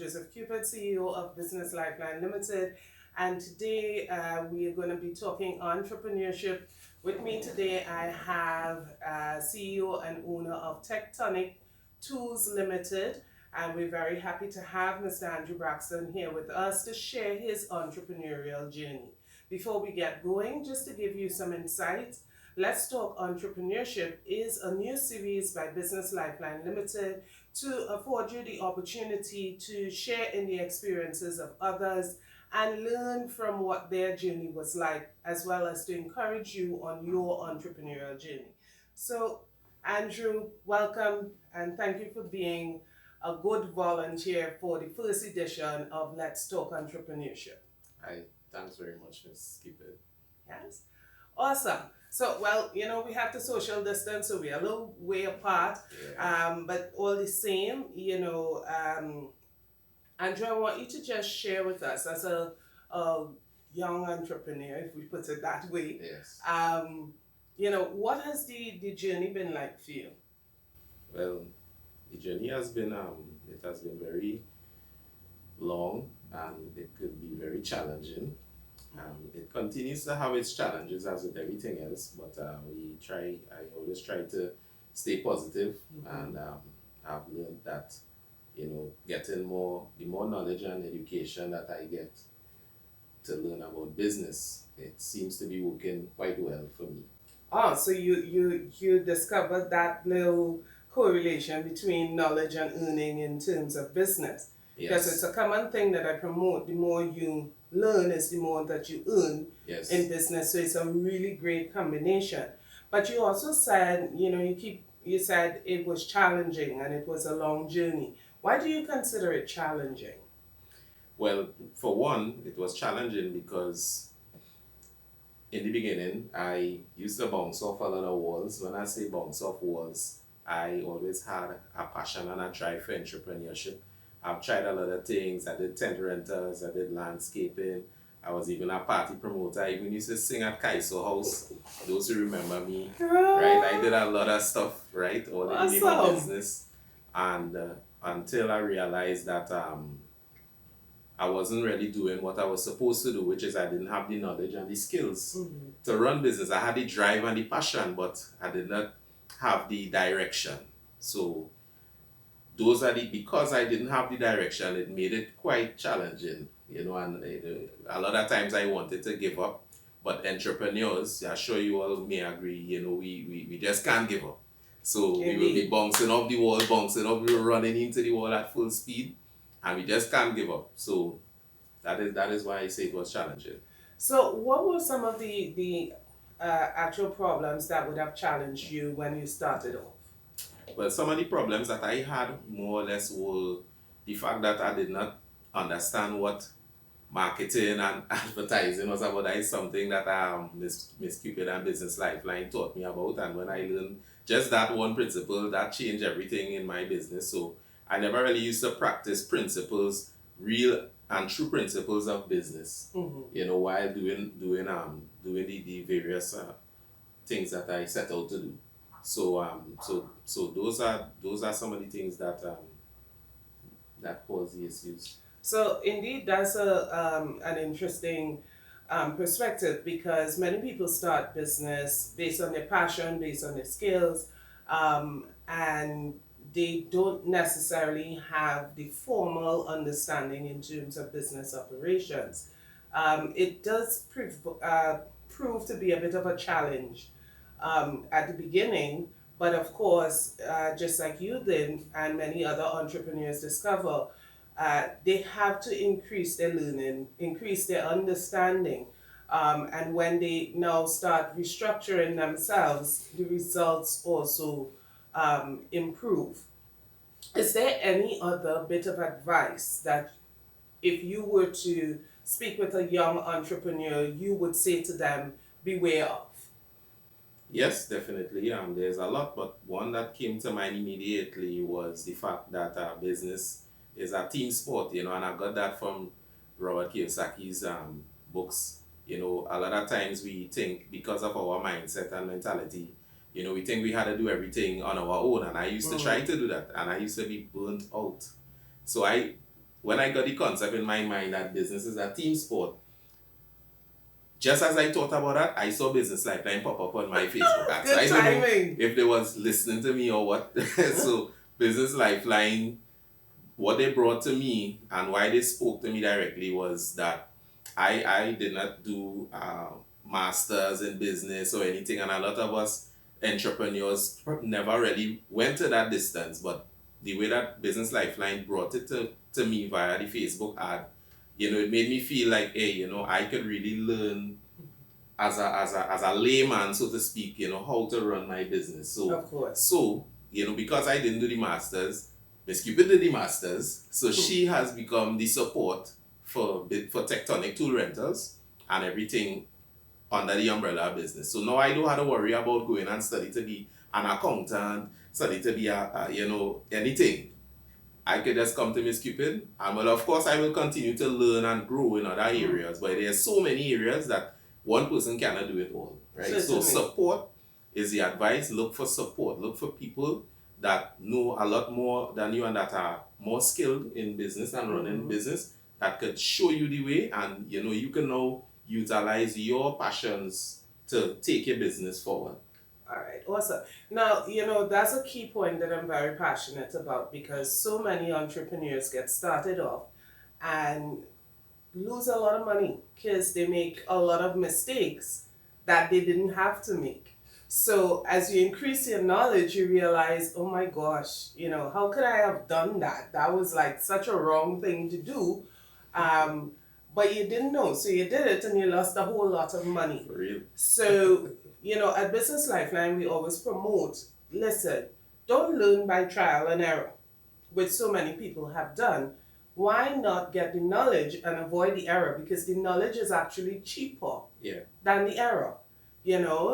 Joseph Cupid, CEO of Business Lifeline Limited, and today we are going to be talking entrepreneurship. With me today, I have CEO and owner of Tectonic Tools Limited, and we're very happy to have Mr. Andrew Braxton here with us to share his entrepreneurial journey. Before we get going, just to give you some insights, Let's Talk Entrepreneurship is a new series by Business Lifeline Limited to afford you the opportunity to share in the experiences of others and learn from what their journey was like, as well as to encourage you on your entrepreneurial journey. So, Andrew, welcome and thank you for being a good volunteer for the first edition of Let's Talk Entrepreneurship. Hi, thanks very much, Ms. Cupid. Yes. Awesome. So, well, we have to social distance, so we're a little way apart. Yeah. But all the same, Andrea, I want you to just share with us as a young entrepreneur, if we put it that way. Yes. What has the journey been like for you? Well, the journey has been it has been very long and it could be very challenging. It continues to have its challenges as with everything else, but I always try to stay positive, and I've learned that, getting the more knowledge and education that I get to learn about business, it seems to be working quite well for me. Oh, so you discovered that little correlation between knowledge and earning in terms of business. Because it's a common thing that I promote. The more you learn is the more that you earn in business. So it's a really great combination. But you also said, you said it was challenging and it was a long journey. Why do you consider it challenging? Well, for one, it was challenging because in the beginning, I used to bounce off a lot of walls. When I say bounce off walls, I always had a passion and a drive for entrepreneurship. I've tried a lot of things. I did tent rentals, I did landscaping. I was even a party promoter. I even used to sing at Kaiso House. Those who remember me, right? I did a lot of stuff, right? All in the name of business. And until I realized that I wasn't really doing what I was supposed to do, which is I didn't have the knowledge and the skills to run business. I had the drive and the passion, but I did not have the direction. So because I didn't have the direction, it made it quite challenging, and a lot of times I wanted to give up, but entrepreneurs, I'm sure you all may agree, we just can't give up. So we will be bouncing off the wall, running into the wall at full speed, and we just can't give up. So that is why I say it was challenging. So what were some of the actual problems that would have challenged you when you started off? Well, some of the problems that I had more or less were the fact that I did not understand what marketing and advertising was about. That is something that Miss Cupid and Business Lifeline taught me about. And when I learned just that one principle, that changed everything in my business. So I never really used to practice principles, real and true principles of business, while doing the various things that I set out to do. So those are some of the things that cause the issues. So indeed, that's an interesting perspective, because many people start business based on their passion, based on their skills, and they don't necessarily have the formal understanding in terms of business operations. It does prove to be a bit of a challenge at the beginning, but of course, just like you did and many other entrepreneurs discover, they have to increase their learning, increase their understanding, and when they now start restructuring themselves, the results also improve. Is there any other bit of advice that if you were to speak with a young entrepreneur, you would say to them, beware of? Yes, definitely. There's a lot, but one that came to mind immediately was the fact that business is a team sport, and I got that from Robert Kiyosaki's books. A lot of times we think, because of our mindset and mentality, we think we had to do everything on our own, and I used to try to do that, and I used to be burnt out. So when I got the concept in my mind that business is a team sport, just as I thought about that, I saw Business Lifeline pop up on my Facebook ad. So Good I don't know timing. if they was listening to me or what. So Business Lifeline, what they brought to me and why they spoke to me directly was that I did not do masters in business or anything, and a lot of us entrepreneurs never really went to that distance. But the way that Business Lifeline brought it to me via the Facebook ad, it made me feel like, hey, I could really learn as a layman, so to speak, how to run my business. So, Of course. because I didn't do the masters, Miss Cupid did the masters, so she has become the support for Tectonic tool rentals and everything under the umbrella of business. So now I don't have to worry about going and study to be an accountant, study to be anything. I could just come to Miss Cupid, and well, of course, I will continue to learn and grow in other areas. But there's so many areas that one person cannot do it all, right? So Certainly. support is the advice. Look for support. Look for people that know a lot more than you and that are more skilled in business and running business, that could show you the way, and you can now utilize your passions to take your business forward. All right, awesome. Now, that's a key point that I'm very passionate about, because so many entrepreneurs get started off and lose a lot of money because they make a lot of mistakes that they didn't have to make. So as you increase your knowledge, you realize, oh my gosh, how could I have done that? That was like such a wrong thing to do. But you didn't know, so you did it and you lost a whole lot of money. For real. So, at Business Lifeline, we always promote, listen, don't learn by trial and error, which so many people have done. Why not get the knowledge and avoid the error? Because the knowledge is actually cheaper than the error,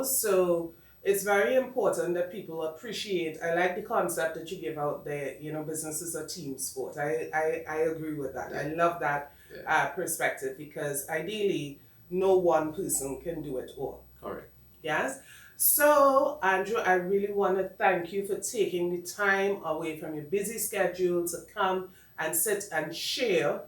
So it's very important that people appreciate. I like the concept that you give out there, business is a team sport. I agree with that. I love that perspective, because ideally, no one person can do it all. Correct. Yes? So, Andrew, I really want to thank you for taking the time away from your busy schedule to come and sit and share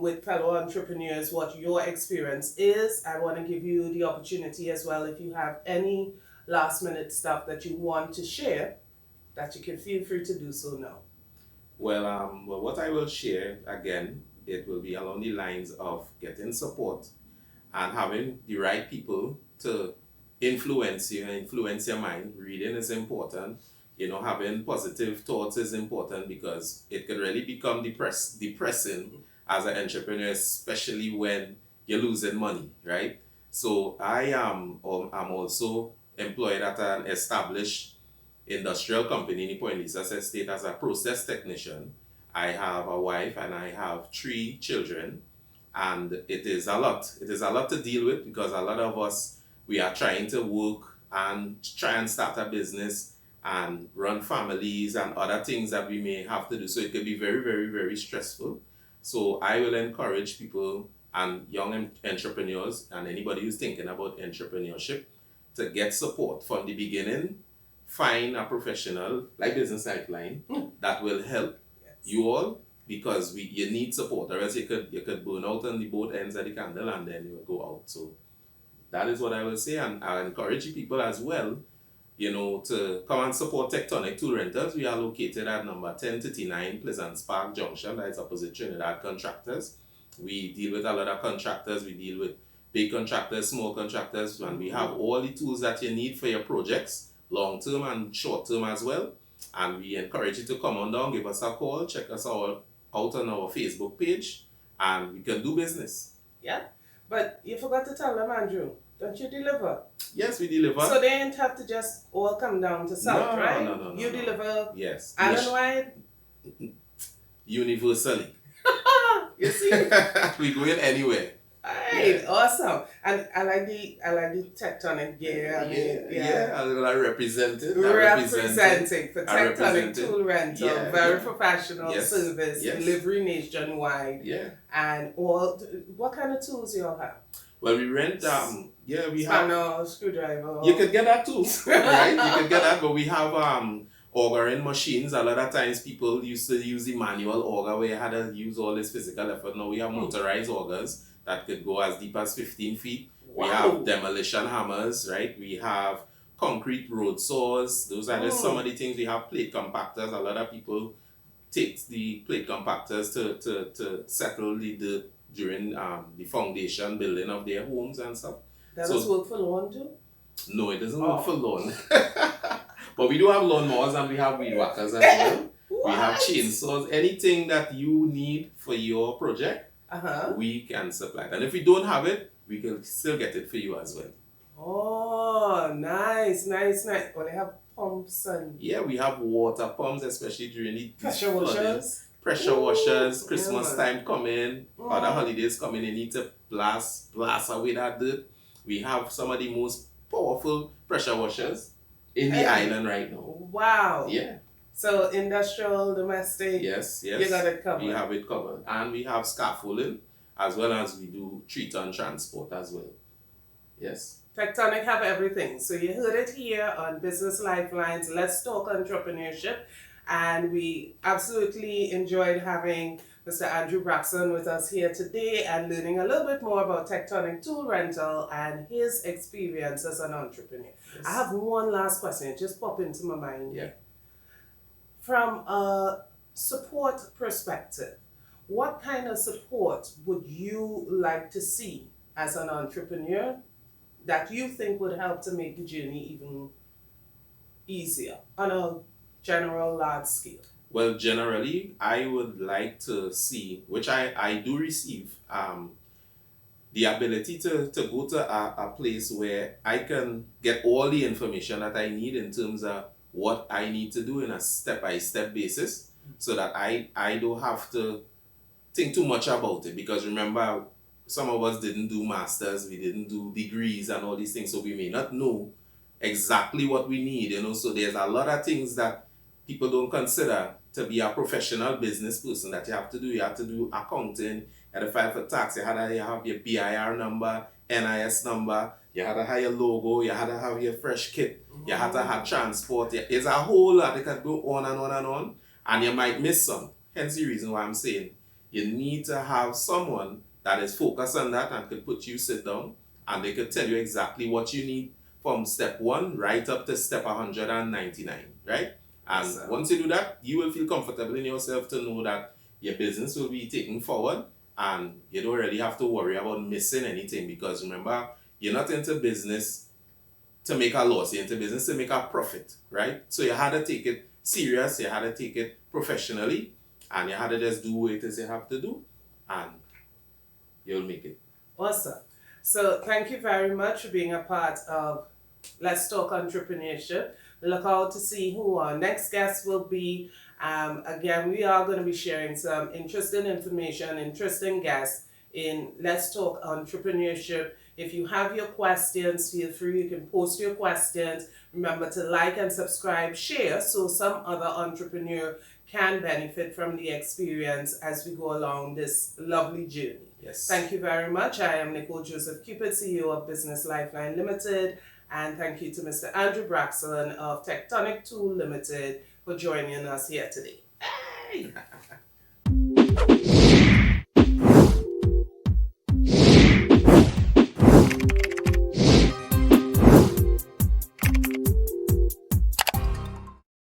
with fellow entrepreneurs what your experience is. I want to give you the opportunity as well, if you have any last minute stuff that you want to share, that you can feel free to do so now. Well, what I will share, again, it will be along the lines of getting support and having the right people to influence you and influence your mind. Reading is important. Having positive thoughts is important, because it could really become depressing as an entrepreneur, especially when you're losing money, right? So I am I'm also employed at an established industrial company in Point Lisas Estate as a process technician. I have a wife and I have 3 children, and it is a lot. It is a lot to deal with, because a lot of us, we are trying to work and try and start a business and run families and other things that we may have to do. So it can be very, very, very stressful. So I will encourage people and young entrepreneurs and anybody who's thinking about entrepreneurship to get support from the beginning. Find a professional like Business Lifeline that will help you all, because you need support, or else you could burn out on the both ends of the candle and then you will go out. So that is what I will say, and I encourage people as well, to come and support Tectonic Tool Rentals. We are located at number 1039 Pleasant Park Junction, that's opposite Trinidad Contractors. We deal with a lot of contractors. We deal with big contractors, small contractors, and we have all the tools that you need for your projects, long term and short term as well. And we encourage you to come on down, give us a call, check us out on our Facebook page, and we can do business. Yeah, but you forgot to tell them, Andrew, don't you deliver? Yes, we deliver. So they ain't have to just all come down to South, right? No. You deliver yes. island-wide? Universally. You see? We go in anywhere. Alright, awesome. And I like the Tectonic gear. I represent it. Representing for Tectonic Tool Rental, very professional service, Yes. delivery nationwide. Yeah. And what kind of tools you all have? Well, we rent, we Spanner, screwdriver. You could get that too, right? You could get that, but we have augering machines. A lot of times people used to use the manual auger where you had to use all this physical effort. Now we have motorized augers that could go as deep as 15 feet. We have demolition hammers, right? We have concrete road saws. Those are just some of the things. We have plate compactors. A lot of people take the plate compactors to settle the dirt during the foundation building of their homes and stuff. Does it work for lawn too? No, it doesn't work for lawn. But we do have lawnmowers and we have weed whackers as well. We have chainsaws. Anything that you need for your project, we can supply it. And if we don't have it, we can still get it for you as well. Oh, nice. Well, they have pumps and... Yeah, we have water pumps, especially during the pressure washers. Pressure washers, Christmas time coming, other holidays coming, you need to blast away that dirt. We have some of the most powerful pressure washers in the island right now. Wow. Yeah. So industrial, domestic. Yes. You got it covered. We have it covered. And we have scaffolding as well as we do 3-ton transport as well. Yes. Tectonic have everything. So you heard it here on Business Lifelines. Let's talk entrepreneurship. And we absolutely enjoyed having Mr. Andrew Braxton with us here today and learning a little bit more about Tectonic tool rental and his experience as an entrepreneur. Yes. I have one last question. It just popped into my mind. Yeah. From a support perspective, what kind of support would you like to see as an entrepreneur that you think would help to make the journey even easier on a general large scale? Well, generally, I would like to see, which I do receive, the ability to go to a place where I can get all the information that I need in terms of what I need to do in a step-by-step basis, so that I don't have to think too much about it. Because remember, some of us didn't do masters, we didn't do degrees and all these things, so we may not know exactly what we need, so there's a lot of things that people don't consider to be a professional business person that you have to do. You have to do accounting, you have to file for tax, you have your BIR number, NIS number, you have to have your logo, you have to have your fresh kit, you have to have transport. There's a whole lot that can go on and on and on, and you might miss some. Hence the reason why I'm saying you need to have someone that is focused on that and could put you sit down and they could tell you exactly what you need from step 1 right up to step 199, right? And yes, once you do that, you will feel comfortable in yourself to know that your business will be taken forward and you don't really have to worry about missing anything, because remember, you're not into business to make a loss, you're into business to make a profit, right? So you had to take it serious, you had to take it professionally, and you had to just do what it is you have to do, and you'll make it. Awesome. So thank you very much for being a part of Let's Talk Entrepreneurship. Look out to see who our next guest will be. Again, we are going to be sharing some interesting information, interesting guests in Let's Talk Entrepreneurship. If you have your questions, feel free, you can post your questions. Remember to like and subscribe, share, so some other entrepreneur can benefit from the experience as we go along this lovely journey. Yes. Thank you very much. I am Nicole Joseph Cupid, CEO of Business Lifeline Limited. And thank you to Mr. Andrew Braxton of Tectonic Tool Limited for joining us here today. Hey!